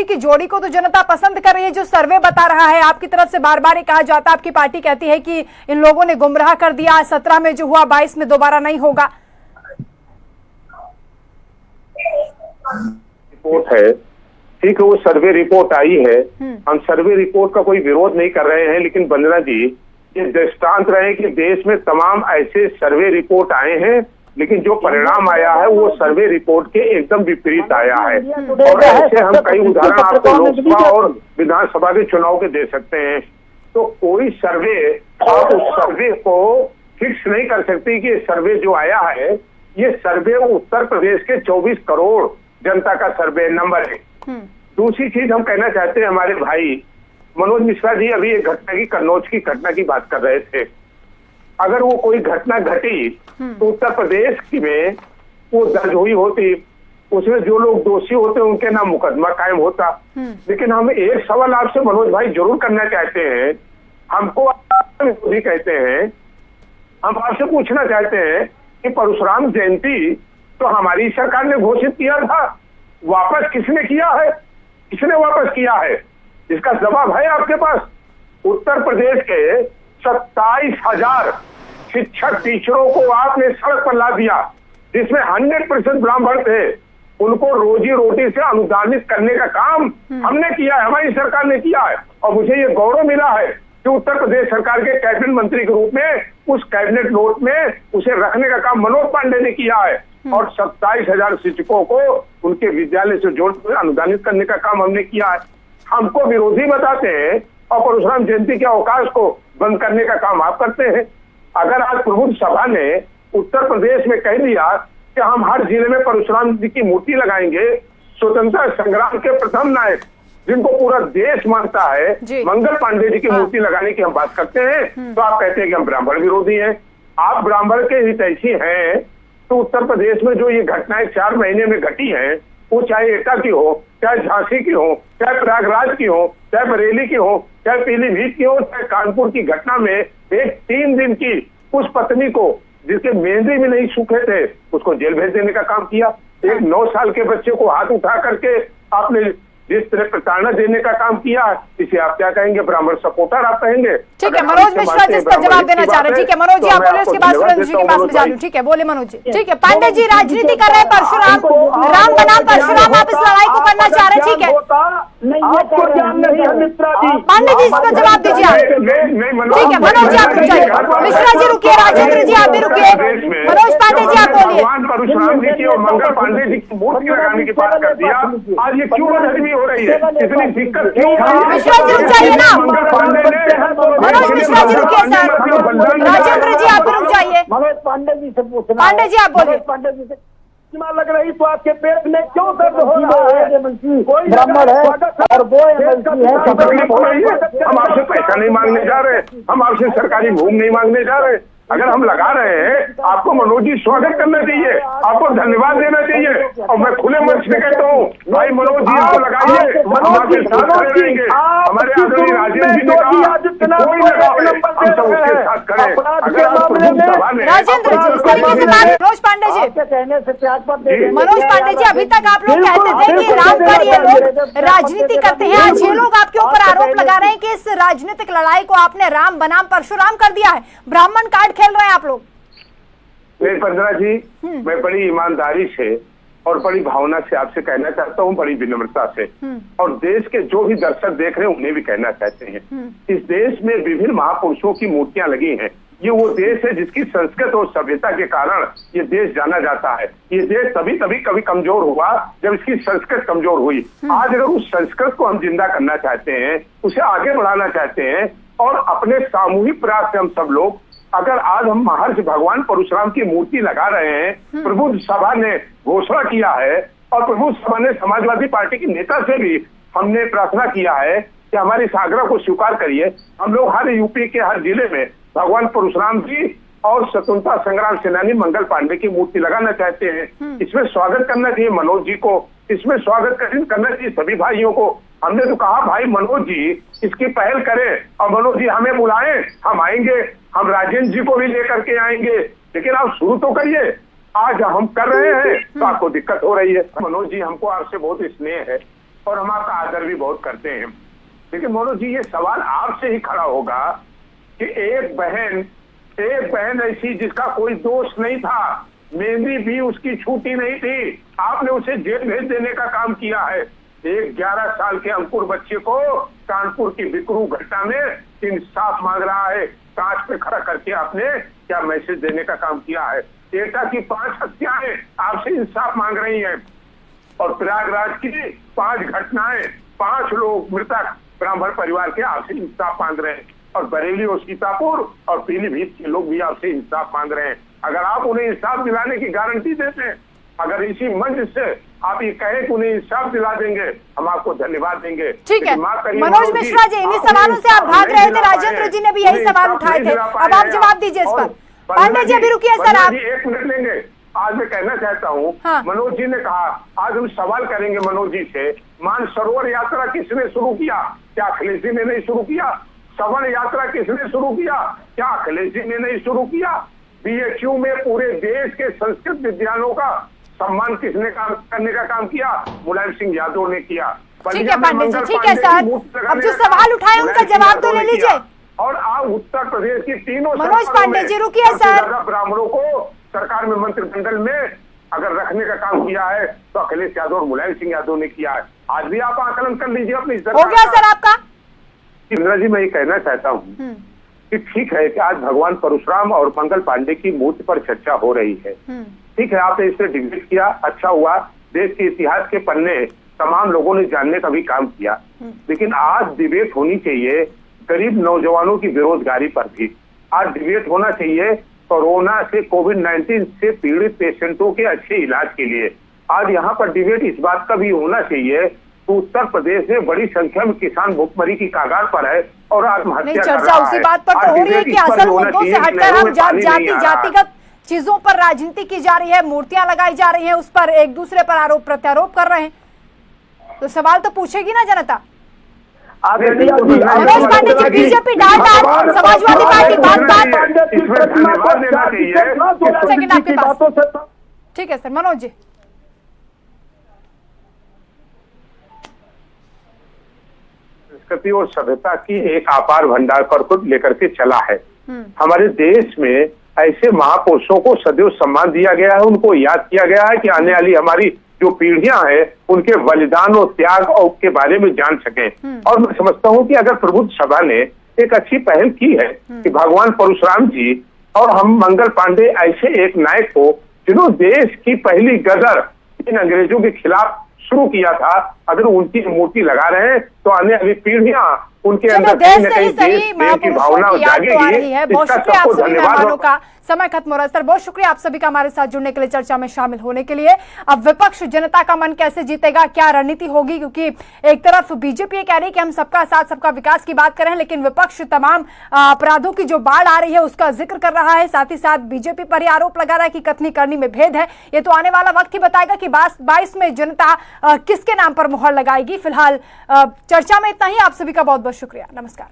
राजनीति की जोड़ी को तो जनता पसंद कर रही है, जो सर्वे बता रहा है। आपकी तरफ से बार बार कहा जाता है, आपकी पार्टी कहती है कि इन लोगों ने गुमराह कर दिया, 17 में जो हुआ 22 में दोबारा नहीं होगा। रिपोर्ट है, ठीक है, वो सर्वे रिपोर्ट आई है। हम सर्वे रिपोर्ट का कोई विरोध नहीं कर रहे हैं, लेकिन वंदना जी, ये दृष्टांत रहे कि देश में तमाम ऐसे सर्वे रिपोर्ट आए हैं, लेकिन जो परिणाम आया है वो सर्वे रिपोर्ट के एकदम विपरीत आया है। और ऐसे हम कई उदाहरण आपको लोकसभा और विधानसभा के चुनाव के दे सकते हैं। तो कोई सर्वे, आप उस सर्वे को फिक्स नहीं कर सकती कि सर्वे जो आया है, ये सर्वे उत्तर प्रदेश के 24 करोड़ जनता का सर्वे नंबर है। दूसरी चीज हम कहना चाहते हैं, हमारे भाई मनोज मिश्रा जी अभी एक घटना की, कन्नौज की घटना की बात कर रहे थे। अगर वो कोई घटना घटी तो उत्तर प्रदेश की में वो दर्ज हुई होती, उसमें जो लोग दोषी होते उनके नाम मुकदमा कायम होता। लेकिन हम एक सवाल आपसे मनोज भाई जरूर करना चाहते हैं, हमको भी कहते हैं, हम आपसे पूछना चाहते हैं कि परशुराम जयंती तो हमारी सरकार ने घोषित किया था, वापस किसने किया है, किसने वापस किया है? इसका जवाब है आपके पास। उत्तर प्रदेश के 27,000 शिक्षक टीचरों को आपने सड़क पर ला दिया, जिसमें 100% ब्राह्मण थे। उनको रोजी रोटी से अनुदानित करने का काम हमने किया है, हमारी सरकार ने किया है। और मुझे ये गौरव मिला है कि उत्तर प्रदेश सरकार के कैबिनेट मंत्री के रूप में उस कैबिनेट नोट में उसे रखने का काम मनोज पांडे ने किया है। और 27,000 शिक्षकों को उनके विद्यालय से जोड़कर अनुदानित करने का काम हमने किया है। हमको विरोधी बताते हैं और परशुराम जयंती के अवकाश को बंद करने का काम आप करते हैं। अगर आज प्रबुद्ध सभा ने उत्तर प्रदेश में कह दिया कि हम हर जिले में परशुराम जी की मूर्ति लगाएंगे, स्वतंत्रता संग्राम के प्रथम नायक जिनको पूरा देश मानता है मंगल पांडे जी की मूर्ति लगाने की हम बात करते हैं, तो आप कहते हैं कि हम ब्राह्मण विरोधी हैं। आप ब्राह्मण के हितैषी हैं, तो उत्तर प्रदेश में जो ये घटनाएं 4 महीने में घटी हैं, वो चाहे एटा की हो, चाहे झांसी की हो, चाहे प्रयागराज की हो, चाहे बरेली की हो, चाहे पीलीभीत की हो, चाहे कानपुर की घटना में एक 3 दिन की उस पत्नी को जिसके मेहंदी भी नहीं सूखे थे उसको जेल भेज देने का काम किया। एक 9 साल के बच्चे को हाथ उठा करके आपने जिस तरह प्रताड़ना देने का काम किया, इसे आप क्या कहेंगे? ब्राह्मण सपोर्टर आप कहेंगे? ठीक है, मनोज मिश्रा जिस पर जवाब देना चाह रहे हैं। ठीक है मनोज जी, आप बोले, उसके बाद सुरेंद्र जी के पास में जानूं। ठीक है, बोले मनोज जी। ठीक है, पांडे जी राजनीति कर रहे हैं, परशुराम राम बनाम परशुराम, आप इस लड़ाई को करना चाह रहे हैं। ठीक है पांडे जी, इस पर जवाब दीजिए आप। ठीक है मनोज जी, आप रुक जाइए। मिश्रा जी रुकिए, राजेंद्र जी आप भी रुकिए, मनोज पांडे जी आप बोलिए। परशुराम जी की और मंगल पांडे जी की मूर्ति लगाने की बात कर दिया, आज ये क्यों बदहजमी हो रही है? इतनी दिक्कत क्यों? मिश्रा जी रुक जाइए ना, मनोज मिश्रा जी रुकिए सर, राजेंद्र जी आप भी रुक जाइए। मनोज पांडे जी से पूछना, पांडे जी आप बोलिए। पांडे जी से लग रही तो आपके पेट में क्यों दर्द हो रहा है? कोई ब्राह्मण है और वो हम आपसे पैसा नहीं मांगने जा रहे, हम आपसे सरकारी भूमि नहीं मांगने जा रहे। अगर हम लगा रहे हैं, आपको मनोज जी स्वागत करना चाहिए, आपको धन्यवाद देना चाहिए। और मैं खुले मन से कहता हूँ, भाई मनोज जी इसको लगाइए, हम आपके साथ खड़े रहेंगे। हमारे आदरणीय राजेंद्र जी ने कहा कोई लगाओ, हम सब उसके साथ खड़े। अगर आप प्रबुद्ध सभा ने राजेंद्र जी इस तरीके से बात, मनोज पांडे जी कहने से त्याग पर मनोज पांडे जी, अभी तक आप लोग कहते थे कि राम पर ये लोग राजनीति करते हैं, आज ये लोग आपके ऊपर आरोप लगा रहे हैं कि इस राजनीतिक लड़ाई को आपने राम बनाम परशुराम कर दिया है, ब्राह्मण कार्ड खेल रहे हैं आप लोग। वंदना जी, मैं बड़ी ईमानदारी से और बड़ी भावना से आपसे कहना चाहता हूँ, बड़ी विनम्रता से, और देश के जो भी दर्शक देख रहे हैं उन्हें भी कहना चाहते हैं, इस देश में विभिन्न महापुरुषों की मूर्तियां लगी हैं। ये वो देश है जिसकी संस्कृत और सभ्यता के कारण ये देश जाना जाता है। ये देश कभी कमजोर हुआ जब इसकी संस्कृत कमजोर हुई। आज अगर उस संस्कृत को हम जिंदा करना चाहते हैं, उसे आगे बढ़ाना चाहते हैं, और अपने सामूहिक प्रयास से हम सब लोग, अगर आज हम महर्षि भगवान परशुराम की मूर्ति लगा रहे हैं, प्रबुद्ध सभा ने घोषणा किया है और प्रबुद्ध सभा ने समाजवादी पार्टी के नेता से भी हमने प्रार्थना किया है कि हमारे इस आग्रह को स्वीकार करिए। हम लोग हर यूपी के हर जिले में भगवान परशुराम जी और स्वतंत्रता संग्राम सेनानी मंगल पांडे की मूर्ति लगाना चाहते हैं। इसमें स्वागत करना चाहिए मनोज जी को, इसमें स्वागत करना चाहिए सभी भाइयों को। हमने तो कहा भाई मनोज जी इसकी पहल करें और मनोज जी हमें बुलाएं, हम आएंगे, हम राजेंद्र जी को भी लेकर के आएंगे, लेकिन आप शुरू तो करिए। आज हम कर रहे हैं तो आपको दिक्कत हो रही है। मनोज जी, हमको आपसे बहुत स्नेह है, और हम आपका आदर भी बहुत करते हैं। लेकिन मनोज जी, ये सवाल आपसे ही खड़ा होगा कि एक बहन ऐसी जिसका कोई दोष नहीं था, मेहंदी भी उसकी छूटी नहीं थी, आपने उसे जेल भेज देने का काम किया है। एक 11 साल के अंकुर बच्चे को कानपुर की बिकरू घटना में इंसाफ मांग रहा है। कांच पे खड़ा करके आपने क्या मैसेज देने का काम किया है। एटा की 5 हत्याएं आपसे इंसाफ मांग रही हैं, और प्रयागराज की 5 घटनाएं, 5 लोग मृतक ब्राह्मण परिवार के आपसे इंसाफ मांग रहे हैं, और बरेली और सीतापुर और पीलीभीत के लोग भी आपसे इंसाफ मांग रहे हैं। अगर आप उन्हें इंसाफ दिलाने की गारंटी देते हैं, अगर इसी मंच से आप ये कहें कि उन्हें इंसाफ दिला देंगे, हम आपको धन्यवाद देंगे। ठीक है मनोज मिश्रा जी, इन्हीं सवालों से आप भाग रहे थे, राजेंद्र जी ने भी यही सवाल उठाए थे, अब आप जवाब दीजिए इस पर। पांडे जी अभी रुकिए सर, आप 1 मिनट लेंगे। आज मैं कहना चाहता हूँ, हाँ। मनोज जी ने कहा, आज हम सवाल करेंगे मनोज जी से, मानसरोवर यात्रा किसने शुरू किया? क्या अखिलेश जी ने नहीं शुरू किया? सवर्ण यात्रा किसने शुरू किया? क्या अखिलेश जी ने नहीं शुरू किया? बीएचयू में पूरे देश के संस्कृत विद्यालयों का सम्मान किसने करने का काम किया? मुलायम सिंह यादव ने किया। ठीक है पांडे जी, ठीक है सर, अब जो सवाल उठाए उनका जवाब तो ले लीजिए। और आप उत्तर प्रदेश की तीनों मनोज पांडे जी रुकिए सर। ब्राह्मणों को सरकार में मंत्रिमंडल में अगर रखने का काम किया है तो अखिलेश यादव और मुलायम सिंह यादव ने किया है। आज भी आप आकलन कर लीजिए अपनी हो गया सर आपका। इंदिरा जी, मैं ये कहना चाहता हूँ कि ठीक है कि आज भगवान परशुराम और मंगल पांडे की मूर्ति पर चर्चा हो रही है, ठीक है, आपने इस पर डिबेट किया, अच्छा हुआ, देश के इतिहास के पन्ने तमाम लोगों ने जानने का भी काम किया। लेकिन आज डिबेट होनी चाहिए गरीब नौजवानों की बेरोजगारी पर भी। आज डिबेट होना चाहिए कोरोना से, कोविड-19 से पीड़ित पेशेंटों के अच्छे इलाज के लिए। आज यहाँ पर डिबेट इस बात का भी होना चाहिए तो उत्तर प्रदेश में बड़ी संख्या में किसान भुखमरी की कगार पर है और आत्महत्या कर रहा है। चर्चा उसी बात पर तो हो रही है कि असल मुद्दों से हटकर हम जातिगत चीजों पर राजनीति की जा रही है, मूर्तियां लगाई जा रही हैं, उस पर एक दूसरे पर आरोप प्रत्यारोप कर रहे हैं, तो सवाल तो पूछेगी ना जनता। मनोज पांडे जी, बीजेपी डाल समाजवादी पार्टी सेकंड आपके पास। ठीक है सर, मनोज जी। संस्कृति और सभ्यता की एक अपार भंडार पर खुद लेकर के चला है। हमारे देश में ऐसे महापुरुषों को सदैव सम्मान दिया गया है, उनको याद किया गया है कि आने वाली हमारी जो पीढ़ियां हैं उनके बलिदान और त्याग और के बारे में जान सकें। और मैं समझता हूं कि अगर प्रबुद्ध सभा ने एक अच्छी पहल की है कि भगवान परशुराम जी और हम मंगल पांडे ऐसे एक नायक को जिन्होंने देश की पहली गदर इन अंग्रेजों के खिलाफ शुरू किया था, अगर उनकी मूर्ति लगा रहे हैं तो आने वाली पीढ़ियां उनके अंदर देश की भावना जागेगी। बहुत शुक्रिया आप सभी मेहमानों का, समय खत्म हो रहा है सर। बहुत शुक्रिया आप सभी का हमारे साथ जुड़ने के लिए, चर्चा में शामिल होने के लिए। अब विपक्ष जनता का मन कैसे जीतेगा, क्या रणनीति होगी, क्योंकि एक तरफ बीजेपी ये कह रही है कि हम सबका साथ सबका विकास की बात करें, लेकिन विपक्ष तमाम अपराधों की जो बाढ़ आ रही है उसका जिक्र कर रहा है, साथ ही साथ बीजेपी पर आरोप लगा रहा है कि कथनी करनी में भेद है। ये तो आने वाला वक्त ही बताएगा कि 22 में जनता किसके नाम पर मुहर लगाएगी। फिलहाल चर्चा में इतना ही। आप सभी का बहुत बहुत शुक्रिया। नमस्कार।